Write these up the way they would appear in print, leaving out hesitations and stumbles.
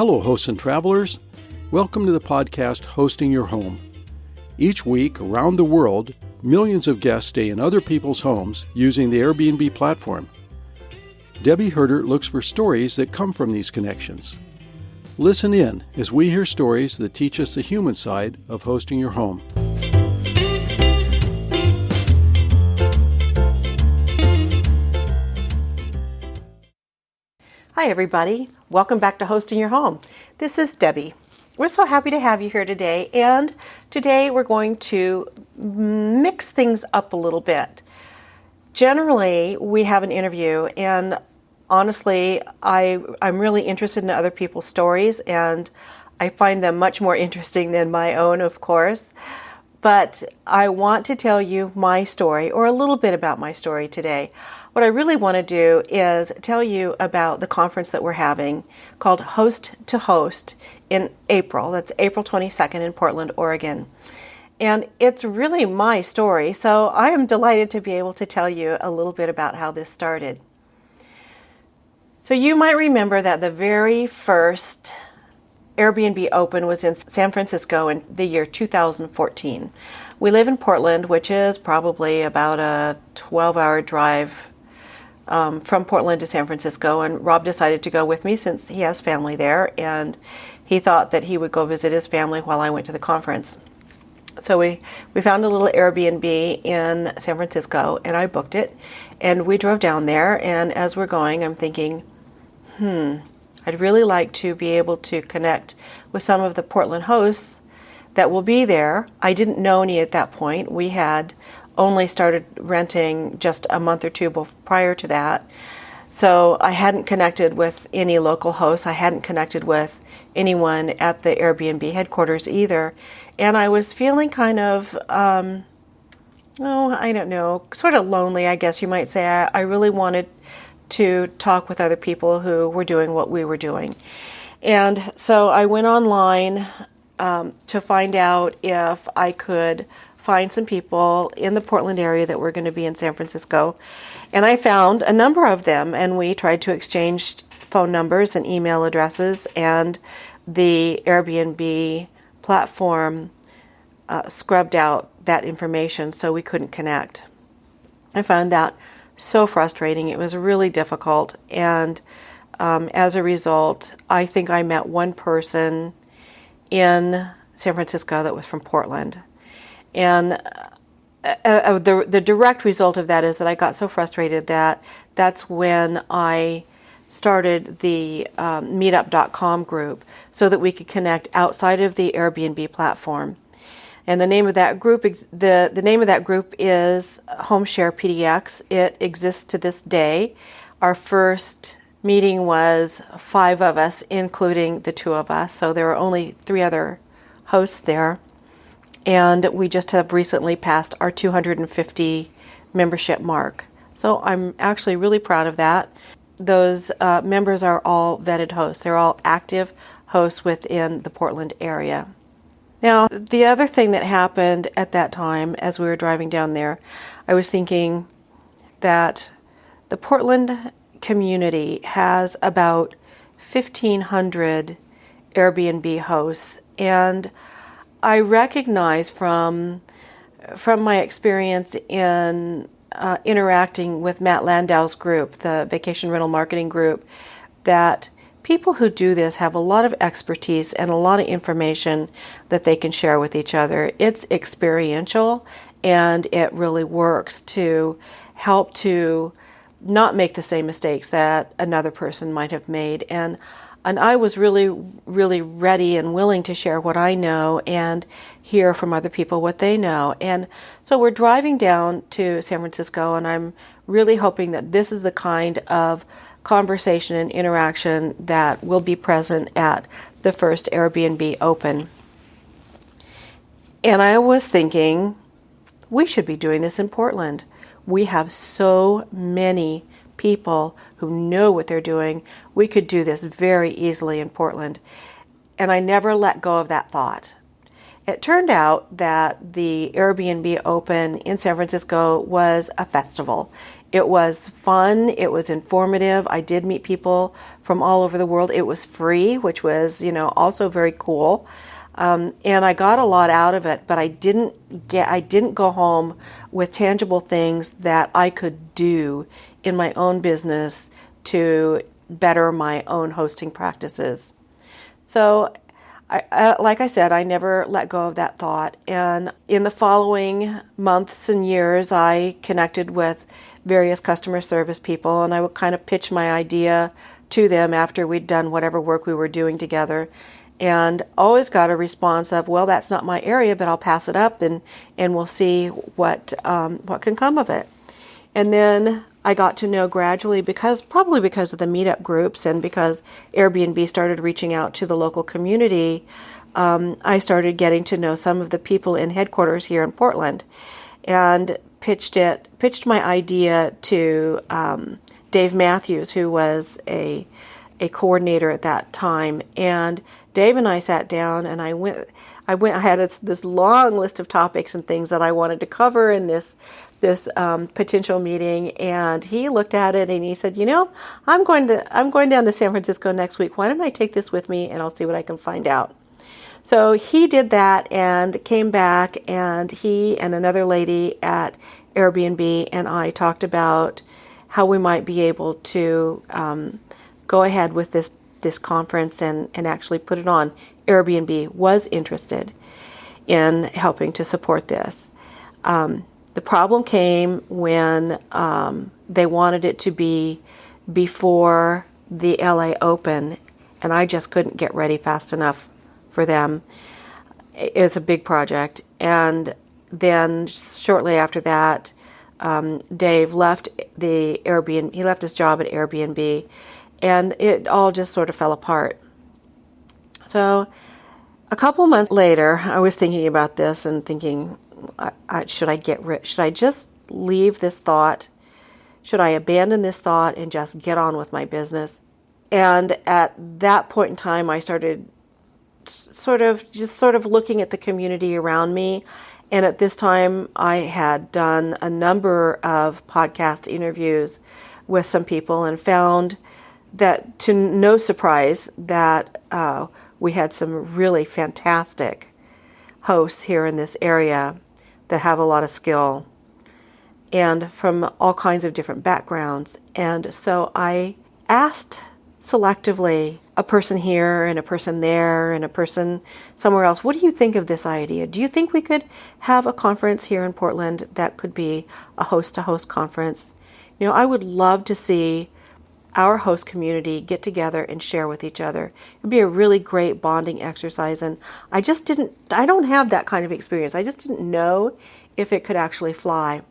Hello, hosts and travelers. Welcome to the podcast Hosting Your Home. Each week, around the world, millions of guests stay in other people's homes using the Airbnb platform. Debbie Herder looks for stories that come from these connections. Listen in as we hear stories that teach us the human side of hosting your home. Hi everybody, welcome back to Hosting Your Home. This is Debbie. We're so happy to have you here today, and today we're going to mix things up a little bit. Generally, we have an interview, and honestly, I'm really interested in other people's stories, and I find them much more interesting than my own, of course. But I want to tell you my story, or a little bit about my story today. What I really want to do is tell you about the conference that we're having called Host2Host in April. That's April 22nd in Portland, Oregon. And it's really my story, so I am delighted to be able to tell you a little bit about how this started. So you might remember that the very first Airbnb Open was in San Francisco in the year 2014. We live in Portland, which is probably about a 12-hour drive from Portland to San Francisco, and Rob decided to go with me since he has family there, and he thought that he would go visit his family while I went to the conference. So we found a little Airbnb in San Francisco, and I booked it, and we drove down there, and as we're going, I'm thinking, I'd really like to be able to connect with some of the Portland hosts that will be there. I didn't know any at that point. We had only started renting just a month or two prior to that. So I hadn't connected with any local hosts. I hadn't connected with anyone at the Airbnb headquarters either. And I was feeling kind of, sort of lonely, I guess you might say. I really wanted to talk with other people who were doing what we were doing. And so I went online to find out if I could find some people in the Portland area that were going to be in San Francisco. And I found a number of them, and we tried to exchange phone numbers and email addresses, and the Airbnb platform scrubbed out that information, so we couldn't connect. I found that so frustrating. It was really difficult, and as a result, I think I met one person in San Francisco that was from Portland. And the direct result of that is that I got so frustrated that that's when I started the meetup.com group so that we could connect outside of the Airbnb platform. And the name of that group is HomeShare PDX. It exists to this day. Our first meeting was 5 of us, including the 2 of us. So there were only 3 other hosts there. And we just have recently passed our 250 membership mark. So I'm actually really proud of that. Those members are all vetted hosts. They're all active hosts within the Portland area. Now, the other thing that happened at that time as we were driving down there, I was thinking that the Portland community has about 1,500 Airbnb hosts, and I recognize from my experience in interacting with Matt Landau's group, the Vacation Rental Marketing Group, that people who do this have a lot of expertise and a lot of information that they can share with each other. It's experiential, and it really works to help to not make the same mistakes that another person might have made. And I was really, really ready and willing to share what I know and hear from other people what they know. And so we're driving down to San Francisco, and I'm really hoping that this is the kind of conversation and interaction that will be present at the first Airbnb Open. And I was thinking, we should be doing this in Portland. We have so many people who know what they're doing. We could do this very easily in Portland. And I never let go of that thought. It turned out that the Airbnb Open in San Francisco was a festival. It was fun. It was informative. I did meet people from all over the world. It was free, which was, also very cool. And I got a lot out of it, but I didn't go home with tangible things that I could do in my own business to better my own hosting practices. So, like I said, I never let go of that thought. And in the following months and years, I connected with various customer service people, and I would kind of pitch my idea to them after we'd done whatever work we were doing together. And always got a response of, well, that's not my area, but I'll pass it up and we'll see what can come of it. And then I got to know gradually, probably because of the meetup groups and because Airbnb started reaching out to the local community, I started getting to know some of the people in headquarters here in Portland, and pitched my idea to Dave Matthews, who was a coordinator at that time. And Dave and I sat down, and I had this long list of topics and things that I wanted to cover in this potential meeting. And he looked at it and he said, I'm going down to San Francisco next week. Why don't I take this with me and I'll see what I can find out. So he did that and came back, and he and another lady at Airbnb and I talked about how we might be able to go ahead with this conference and actually put it on. Airbnb was interested in helping to support this. The problem came when they wanted it to be before the LA Open, and I just couldn't get ready fast enough for them. It was a big project. And then shortly after that, Dave left the Airbnb. He left his job at Airbnb, and it all just sort of fell apart. So a couple months later, I was thinking about this and thinking, should I just leave this thought? Should I abandon this thought and just get on with my business? And at that point in time, I started sort of looking at the community around me. And at this time, I had done a number of podcast interviews with some people and found that, to no surprise, that we had some really fantastic hosts here in this area that have a lot of skill and from all kinds of different backgrounds. And so I asked selectively a person here and a person there and a person somewhere else, what do you think of this idea? Do you think we could have a conference here in Portland that could be a host-to-host conference? I would love to see our host community get together and share with each other. It would be a really great bonding exercise, and I don't have that kind of experience. I just didn't know if it could actually fly.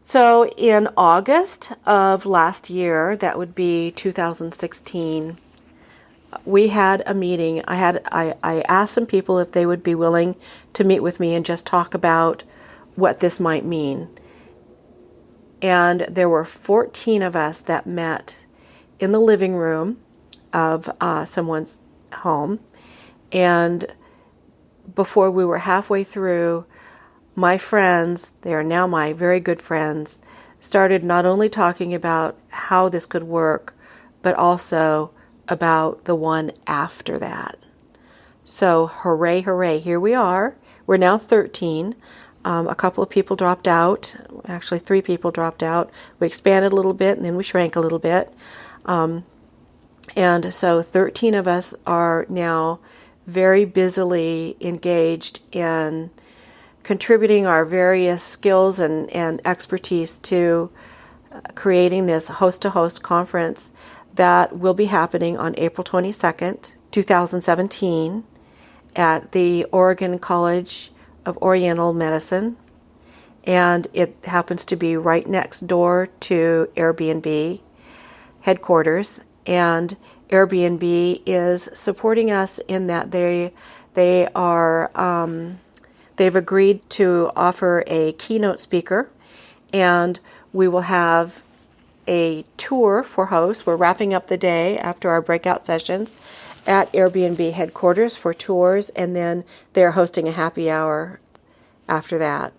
So in August of last year, that would be 2016, we had a meeting. I asked some people if they would be willing to meet with me and just talk about what this might mean. And there were 14 of us that met in the living room of someone's home. And before we were halfway through, my friends, they are now my very good friends, started not only talking about how this could work, but also about the one after that. So hooray, hooray, here we are. We're now 13. A couple of people dropped out. Actually, 3 people dropped out. We expanded a little bit, and then we shrank a little bit. And so 13 of us are now very busily engaged in contributing our various skills and expertise to creating this host-to-host conference that will be happening on April 22nd, 2017 at the Oregon College of Oriental Medicine. And it happens to be right next door to Airbnb headquarters. And Airbnb is supporting us in that they've agreed to offer a keynote speaker, and we will have a tour for hosts. We're wrapping up the day after our breakout sessions at Airbnb headquarters for tours, and then they're hosting a happy hour after that.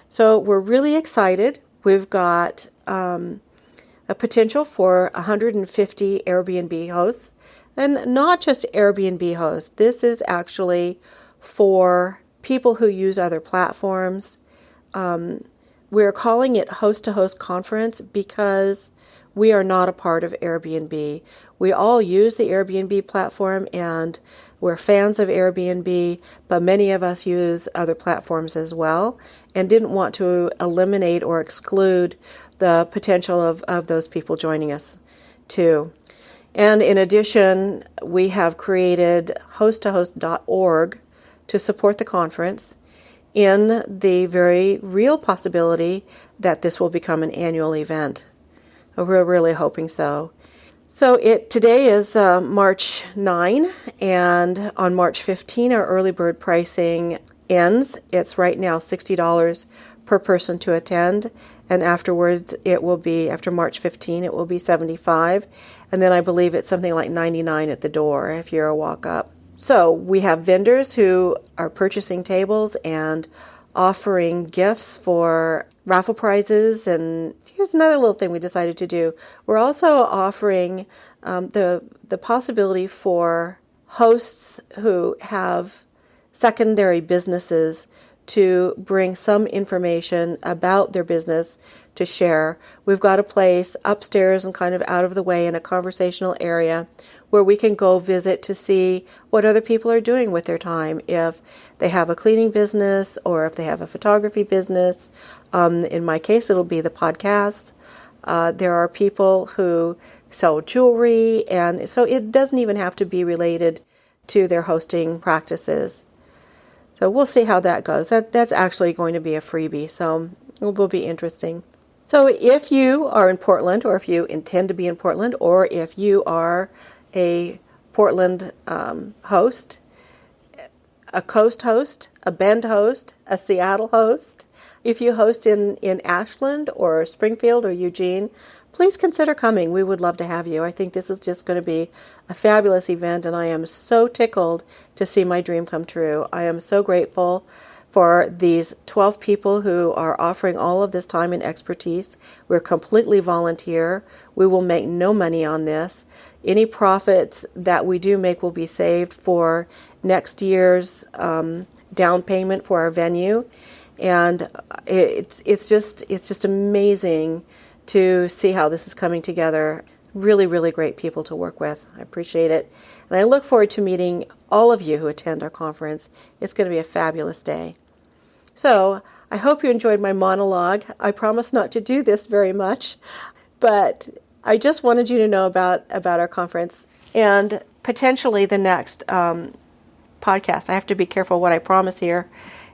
So we're really excited. We've got a potential for 150 Airbnb hosts, and not just Airbnb hosts. This is actually for people who use other platforms. We're calling it Host2Host Conference because we are not a part of Airbnb. We all use the Airbnb platform and we're fans of Airbnb, but many of us use other platforms as well and didn't want to eliminate or exclude the potential of those people joining us too. And in addition, we have created host2host.org to support the conference in the very real possibility that this will become an annual event. We're really hoping so. So today is March 9, and on March 15, our early bird pricing ends. It's right now $60 per person to attend, and afterwards it will be, after March 15, it will be $75, and then I believe it's something like $99 at the door if you're a walk-up. So we have vendors who are purchasing tables and offering gifts for raffle prizes, and here's another little thing we decided to do. We're also offering the possibility for hosts who have secondary businesses to bring some information about their business to share. We've got a place upstairs and kind of out of the way in a conversational area where we can go visit to see what other people are doing with their time. If they have a cleaning business or if they have a photography business. In my case, it'll be the podcast. There are people who sell jewelry, and so it doesn't even have to be related to their hosting practices. So we'll see how that goes. That's actually going to be a freebie, so it will be interesting. So if you are in Portland, or if you intend to be in Portland, or if you are a Portland host, a Coast host, a Bend host, a Seattle host, if you host in Ashland or Springfield or Eugene, please consider coming. We would love to have you. I think this is just going to be a fabulous event, and I am so tickled to see my dream come true. I am so grateful for these 12 people who are offering all of this time and expertise. We're completely volunteer. We will make no money on this. Any profits that we do make will be saved for next year's down payment for our venue. And it's just amazing to see how this is coming together. Really, really great people to work with. I appreciate it. And I look forward to meeting all of you who attend our conference. It's going to be a fabulous day. So I hope you enjoyed my monologue. I promise not to do this very much, but I just wanted you to know about our conference and potentially the next podcast. I have to be careful what I promise here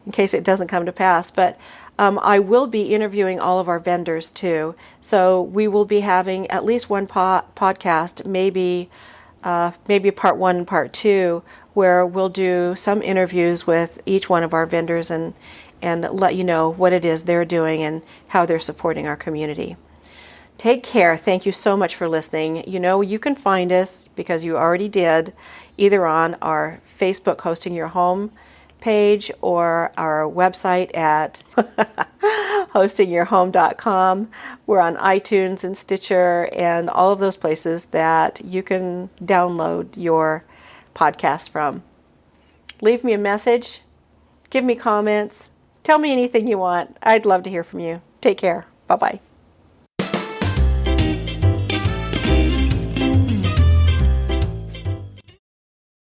in case it doesn't come to pass, but I will be interviewing all of our vendors too. So we will be having at least one podcast, maybe part 1 and part 2, where we'll do some interviews with each one of our vendors and let you know what it is they're doing and how they're supporting our community. Take care. Thank you so much for listening. You know, you can find us, because you already did, either on our Facebook Hosting Your Home page or our website at hostingyourhome.com. We're on iTunes and Stitcher and all of those places that you can download your podcast from. Leave me a message. Give me comments. Tell me anything you want. I'd love to hear from you. Take care. Bye-bye.